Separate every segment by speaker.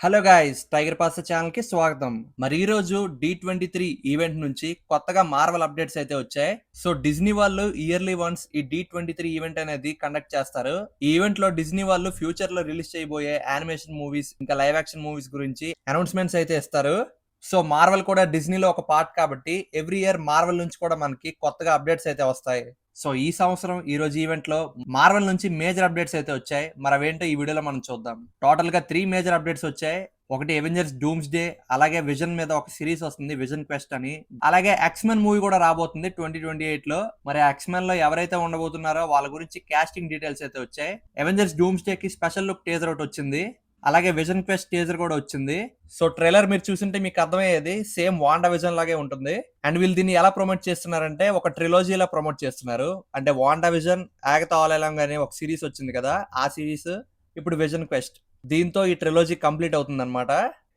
Speaker 1: Hello guys, tiger pass channel కి స్వాగతం. మరి ఈ రోజు D23 ఈవెంట్ నుంచి కొత్తగా మార్వెల్ అప్డేట్స్ అయితే వచ్చాయి. సో డిజ్నీ వాళ్ళు ఇయర్లీ వన్స్ ఈ D23 ఈవెంట్ అనేది కండక్ట్ చేస్తారు. ఈ ఈవెంట్ లో డిజ్నీ వాళ్ళు ఫ్యూచర్ లో రిలీజ్ చేయబోయే యానిమేషన్ మూవీస్ ఇంకా లైవ్ యాక్షన్ మూవీస్ గురించి అనౌన్స్మెంట్స్ అయితే ఇస్తారు. సో మార్వెల్ కూడా డిజ్నీలో ఒక పార్ట్ కాబట్టి ఎవ్రీ ఇయర్ మార్వెల్ నుంచి కూడా మనకి కొత్తగా అప్డేట్స్ అయితే వస్తాయి. సో ఈ సంవత్సరం ఈ రోజు ఈవెంట్ లో మార్వెల్ నుంచి మేజర్ అప్డేట్స్ అయితే వచ్చాయి. మరి అవేంటో ఈ వీడియోలో మనం చూద్దాం. టోటల్ గా 3 మేజర్ అప్డేట్స్ వచ్చాయి. ఒకటి అవెంజర్స్ డూమ్స్ డే, అలాగే విజన్ మీద ఒక సిరీస్ వస్తుంది విజన్ క్వెస్ట్ అని, అలాగే ఎక్స్మెన్ మూవీ కూడా రాబోతుంది 2028 లో. మరి ఎక్స్మెన్ లో ఎవరైతే ఉండబోతున్నారో వాళ్ళ గురించి కాస్టింగ్ డీటెయిల్స్ అయితే వచ్చాయి. అవెంజర్స్ డూమ్స్ డే కి స్పెషల్ లుక్ టీజర్ ఒకటి వచ్చింది, అలాగే విజన్ క్వెస్ట్ టీజర్ కూడా వచ్చింది. సో ట్రైలర్ మీరు చూసింటే మీకు అర్థమయ్యేది సేమ్ వాండా విజన్ లాగే ఉంటుంది. అండ్ వీళ్ళు దీన్ని ఎలా ప్రమోట్ చేస్తున్నారంటే ఒక ట్రిలోజీలా ప్రమోట్ చేస్తున్నారు. అంటే వాండా విజన్, ఆగతా ఆల్ ఎలాంగ్ అనే ఒక సిరీస్ వచ్చింది కదా, ఆ సిరీస్ ఇప్పుడు విజన్ క్వెస్ట్, దీంతో ఈ ట్రిలోజీ కంప్లీట్ అవుతుంది అనమాట.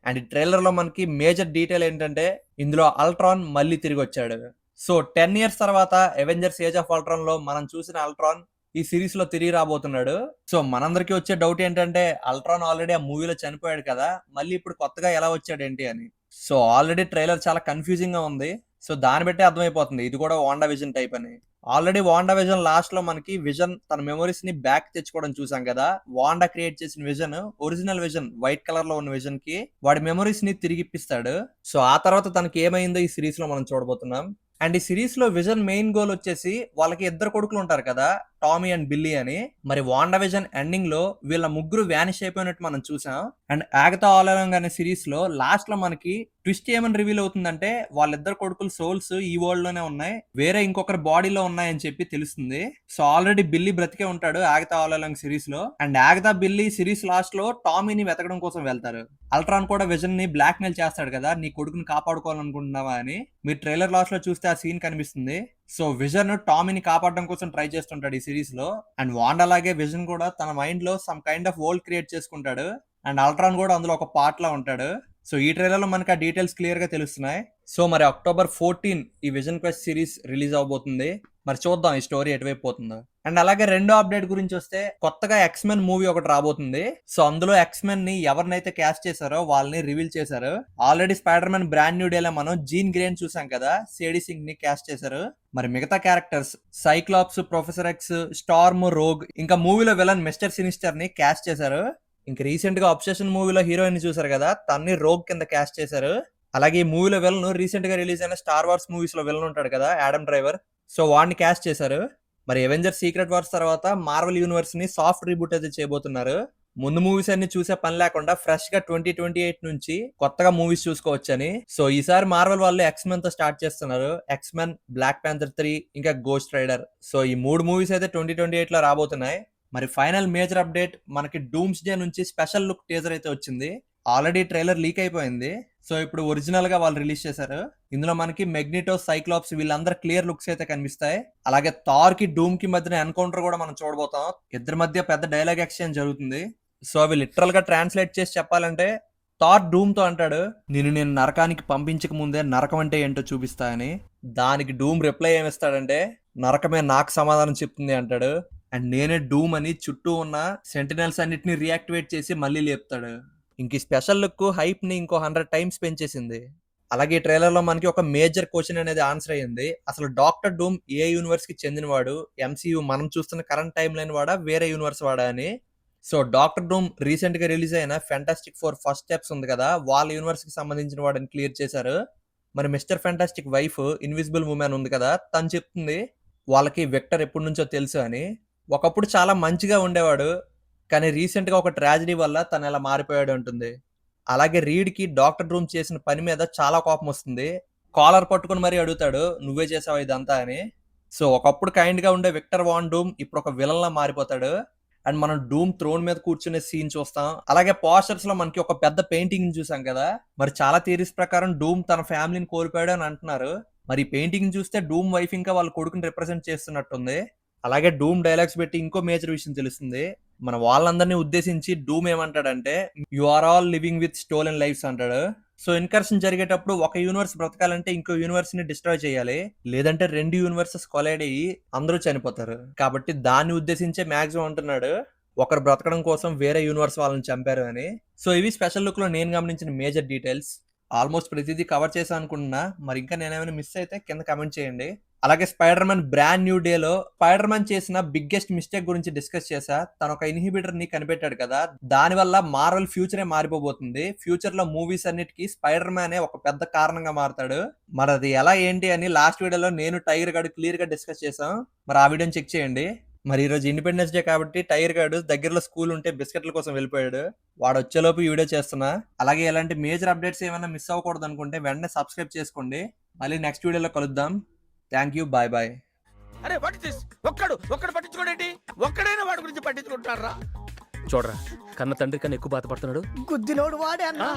Speaker 1: అండ్ ఈ ట్రైలర్ లో మనకి మేజర్ డీటెయిల్ ఏంటంటే ఇందులో అల్ట్రాన్ మళ్ళీ తిరిగి వచ్చాడు. సో 10 years తర్వాత అవెంజర్స్ ఏజ్ ఆఫ్ అల్ట్రాన్ లో మనం చూసిన అల్ట్రాన్ ఈ సిరీస్ లో తిరిగి రాబోతున్నాడు. సో మనందరికి వచ్చే డౌట్ ఏంటంటే అల్ట్రాన్ ఆల్రెడీ ఆ మూవీలో చనిపోయాడు కదా, మళ్ళీ ఇప్పుడు కొత్తగా ఎలా వచ్చాడు ఏంటి అని. సో ఆల్రెడీ ట్రైలర్ చాలా కన్ఫ్యూజింగ్ గా ఉంది. సో దాన్ని బట్టి అర్థమైపోతుంది ఇది కూడా వాండా విజన్ టైప్ అని. ఆల్రెడీ వాండా విజన్ లాస్ట్ లో మనకి విజన్ తన మెమరీస్ ని బ్యాక్ తెచ్చుకోవడం చూసాం కదా. వాండా క్రియేట్ చేసిన vision, original vision white colour లో ఉన్న విజన్ కి వాడి మెమరీస్ ని తిరిగి ఇప్పిస్తాడు. సో ఆ తర్వాత తనకి ఏమైందో ఈ సిరీస్ లో మనం చూడబోతున్నాం. అండ్ ఈ సిరీస్ లో విజన్ మెయిన్ గోల్ వచ్చేసి వాళ్ళకి 2 కొడుకులు ఉంటారు కదా, టామీ అండ్ బిల్లీ అని. మరి వాండా విజన్ ఎండింగ్ లో వీళ్ళ ముగ్గురు వ్యానిష్ అయిపోయినట్టు మనం చూసాం. అండ్ ఆగతా ఆల్ అలాంగ్ అనే సిరీస్ లో లాస్ట్ లో మనకి ట్విస్ట్ ఏమని రివీల్ అవుతుందంటే వాళ్ళిద్దరు కొడుకుల సోల్స్ ఈ వరల్డ్ లోనే ఉన్నాయి, వేరే ఇంకొకరి బాడీలో ఉన్నాయని చెప్పి తెలుస్తుంది. సో ఆల్రెడీ బిల్లీ బ్రతికే ఉంటాడు ఆగతా ఆల్ అలాంగ్ సిరీస్ లో. అండ్ ఆగతా బిల్లీ సిరీస్ లాస్ట్ లో టామీని వెతకడం కోసం వెళ్తారు. అల్ట్రాన్ కూడా విజన్ ని బ్లాక్ మెయిల్ చేస్తాడు కదా, నీ కొడుకుని కాపాడుకోవాలనుకుంటున్నావా అని. మీరు ట్రైలర్ లాస్ట్ లో చూస్తే ఆ సీన్ కనిపిస్తుంది. సో విజన్ టామీని కాపాడడం కోసం ట్రై చేస్తుంటాడు ఈ సిరీస్ లో. అండ్ వాండా లాగే విజన్ కూడా తన మైండ్ లో some kind of world create చేసుకుంటాడు. అండ్ అల్ట్రాన్ కూడా అందులో ఒక పార్ట్ లా ఉంటాడు. సో ఈ ట్రైలర్ లో మనకి ఆ డీటెయిల్స్ క్లియర్ గా తెలుస్తున్నాయి. సో మరి October 14 ఈ విజన్ క్వెస్ట్ సిరీస్ రిలీజ్ అవబోతుంది. మరి చూద్దాం ఈ స్టోరీ ఎటువైపు పోతుందో. అండ్ అలాగే రెండో అప్డేట్ గురించి వస్తే కొత్తగా ఎక్స్మెన్ మూవీ ఒకటి రాబోతుంది. సో అందులో ఎక్స్మెన్ ని ఎవరినైతే క్యాస్ట్ చేశారో వాళ్ళని రివీల్ చేశారు. Already spider man brand new డేలో మనం జీన్ గ్రేన్ చూసాం కదా, సేడీ సింగ్ ని క్యాస్ట్ చేశారు. మరి మిగతా characters Cyclops, professor X, Storm, rogue, ఇంకా మూవీలో విలన్ మిస్టర్ సినిస్టర్ ని క్యాస్ట్ చేశారు. ఇంకా రీసెంట్ గా అబ్సెషన్ మూవీలో హీరోయిన్ చూసారు కదా, తన్ని రోగ్ కింద క్యాస్ట్ చేశారు. అలాగే ఈ మూవీలో విలన్ రీసెంట్ గా రిలీజ్ అయిన స్టార్ వార్స్ మూవీస్ లో విలన్ ఉంటాడు కదా, యాడమ్ డ్రైవర్, సో వాడిని క్యాస్ట్ చేశారు. మరి అవెంజర్ సీక్రెట్ వార్స్ తర్వాత మార్వెల్ యూనివర్స్ ని సాఫ్ట్ రీబూట్ అయితే చేయబోతున్నారు. ముందు మూవీస్ అన్ని చూసే పని లేకుండా ఫ్రెష్ గా 2028 నుంచి కొత్తగా మూవీస్ చూసుకోవచ్చని. సో ఈసారి మార్వెల్ వాళ్ళు ఎక్స్మెన్ తో స్టార్ట్ చేస్తున్నారు. ఎక్స్మెన్, బ్లాక్ ప్యాంథర్ 3, ఇంకా గోస్ట్ రైడర్. సో ఈ 3 మూవీస్ అయితే 2028 లో రాబోతున్నాయి. మరి ఫైనల్ మేజర్ అప్డేట్ మనకి డూమ్స్ డే నుంచి స్పెషల్ లుక్ టీజర్ అయితే వచ్చింది. ఆల్రెడీ ట్రైలర్ లీక్ అయిపోయింది. సో ఇప్పుడు ఒరిజినల్ గా వాళ్ళు రిలీజ్ చేశారు. ఇందులో మనకి మెగ్నిటో, సైక్లాప్స్ వీళ్ళందరూ క్లియర్ లుక్స్ అయితే కనిపిస్తాయి. అలాగే థార్ కి డూమ్ కి మధ్యన ఎన్కౌంటర్ కూడా మనం చూడబోతాం. ఇద్దరి మధ్య పెద్ద డైలాగ్ ఎక్స్చేంజ్ జరుగుతుంది. సో అవి లిటరల్ గా ట్రాన్స్లేట్ చేసి చెప్పాలంటే థార్ డూమ్ తో అంటాడు, నేను నరకానికి పంపించక ముందే నరకం అంటే ఏంటో చూపిస్తా అని. దానికి డూమ్ రిప్లై ఏమిస్తాడంటే నరకమే నాకు సమాధానం చెప్తుంది అంటాడు. అండ్ నేనే డూమ్ అని చుట్టూ ఉన్న సెంటినల్స్ అన్నిటిని రియాక్టివేట్ చేసి మళ్ళీ లేపుతాడు. ఇంక ఈ స్పెషల్ లుక్ హైప్ ని ఇంకో 100 times పెంచేసింది. అలాగే ఈ ట్రైలర్ లో మనకి ఒక మేజర్ క్వశ్చన్ అనేది ఆన్సర్ అయ్యింది. అసలు డాక్టర్ డూమ్ ఏ యూనివర్స్ కి చెందినవాడు, ఎంసీయూ మనం చూస్తున్న కరెంట్ టైం లైన్ వాడా, వేరే యూనివర్స్ వాడా అని. సో డాక్టర్ డూమ్ రీసెంట్ గా రిలీజ్ అయిన ఫ్యాంటాస్టిక్ 4 ఫస్ట్ స్టెప్స్ ఉంది కదా, వాళ్ళ యూనివర్స్ కి సంబంధించిన వాడని క్లియర్ చేశారు. మరి mister fantastic wife invisible women ఉంది కదా, తను చెప్తుంది వాళ్ళకి విక్టర్ ఎప్పటి నుంచో తెలుసు అని. ఒకప్పుడు చాలా మంచిగా ఉండేవాడు, కానీ రీసెంట్ గా ఒక ట్రాజడీ వల్ల తను ఎలా మారిపోయాడు ఉంటుంది. అలాగే రీడ్ కి డాక్టర్ డూమ్ చేసిన పని మీద చాలా కోపం వస్తుంది. కాలర్ పట్టుకుని మరీ అడుగుతాడు, నువ్వే చేసావా ఇదంతా అని. సో ఒకప్పుడు కైండ్ గా ఉండే విక్టర్ వాన్ డూమ్ ఇప్పుడు ఒక విలన్ లా మారిపోతాడు. అండ్ మనం డూమ్ థ్రోన్ మీద కూర్చునే సీన్ చూస్తాం. అలాగే పోస్టర్స్ లో మనకి ఒక పెద్ద పెయింటింగ్ చూసాం కదా. మరి చాలా థియరీస్ ప్రకారం డూమ్ తన ఫ్యామిలీని కోల్పోయాడు అని అంటున్నారు. మరి పెయింటింగ్ చూస్తే డూమ్ వైఫ్ ఇంకా వాళ్ళ కొడుకుని రిప్రజెంట్ చేస్తున్నట్టుంది. అలాగే డూమ్ డైలాగ్స్ పెట్టి ఇంకో మేజర్ విషయం తెలుస్తుంది. మన వాళ్ళందరినీ ఉద్దేశించి డూమ్ ఏమంటాడంటే you are all living with stolen lives అంటాడు. సో ఇన్కర్షన్ జరిగేటప్పుడు ఒక యూనివర్స్ బ్రతకాలంటే ఇంకో యూనివర్స్ ని డిస్ట్రాయ్ చేయాలి, లేదంటే 2 యూనివర్సెస్ కొలైడ్ అయ్యి అందరూ చనిపోతారు. కాబట్టి దాన్ని ఉద్దేశించే మాక్సిమం అంటున్నాడు. ఒకరు బ్రతకడం కోసం వేరే యూనివర్స్ వాళ్ళని చంపారు అని. సో ఇవి స్పెషల్ లుక్ లో నేను గమనించిన మేజర్ డీటెయిల్స్. ఆల్మోస్ట్ ప్రతిదీ కవర్ చేశాను అనుకుంటున్నా. మరి ఇంకా నేనేమైనా మిస్ అయితే కింద కమెంట్ చేయండి. అలాగే spider man brand new day లో స్పైడర్ మ్యాన్ చేసిన బిగ్గెస్ట్ మిస్టేక్ గురించి డిస్కస్ చేశా. తను ఒక ఇన్హిబిటర్ ని కనిపెట్టాడు కదా, దాని వల్ల మార్వెల్ ఫ్యూచరే మారిపోబోతుంది. ఫ్యూచర్ లో మూవీస్ అన్నిటికీ స్పైడర్ మ్యానే ఒక పెద్ద కారణంగా మారతాడు. మరి అది ఎలా ఏంటి అని లాస్ట్ వీడియోలో నేను టైగర్ గాడు క్లియర్ గా డిస్కస్ చేసాం. మరి ఆ వీడియోని చెక్ చేయండి. మరి ఈ రోజు ఇండిపెండెన్స్ డే కాబట్టి టైగర్ గాడు దగ్గరలో స్కూల్ ఉంటే బిస్కెట్ల కోసం వెళ్ళిపోయాడు. వాడు వచ్చేలోపు ఈ వీడియో చేస్తున్నా. అలాగే ఇలాంటి మేజర్ అప్డేట్స్ ఏమైనా మిస్ అవ్వకూడదు అనుకుంటే వెంటనే సబ్స్క్రైబ్ చేసుకోండి. మళ్ళీ నెక్స్ట్ వీడియోలో కలుద్దాం. Thank you, bye bye.
Speaker 2: అరే వాట్ ఇస్ దిస్? ఒక్కడు పట్టించుకోడేంటి? ఒక్కడైనా వాడి గురించి పట్టించుకుంటారా?
Speaker 3: చూడరా, కన్న తండ్రి కన్నా ఎక్కువ బాధపడుతున్నాడు.
Speaker 4: గుద్దినోడు వాడే అన్నా.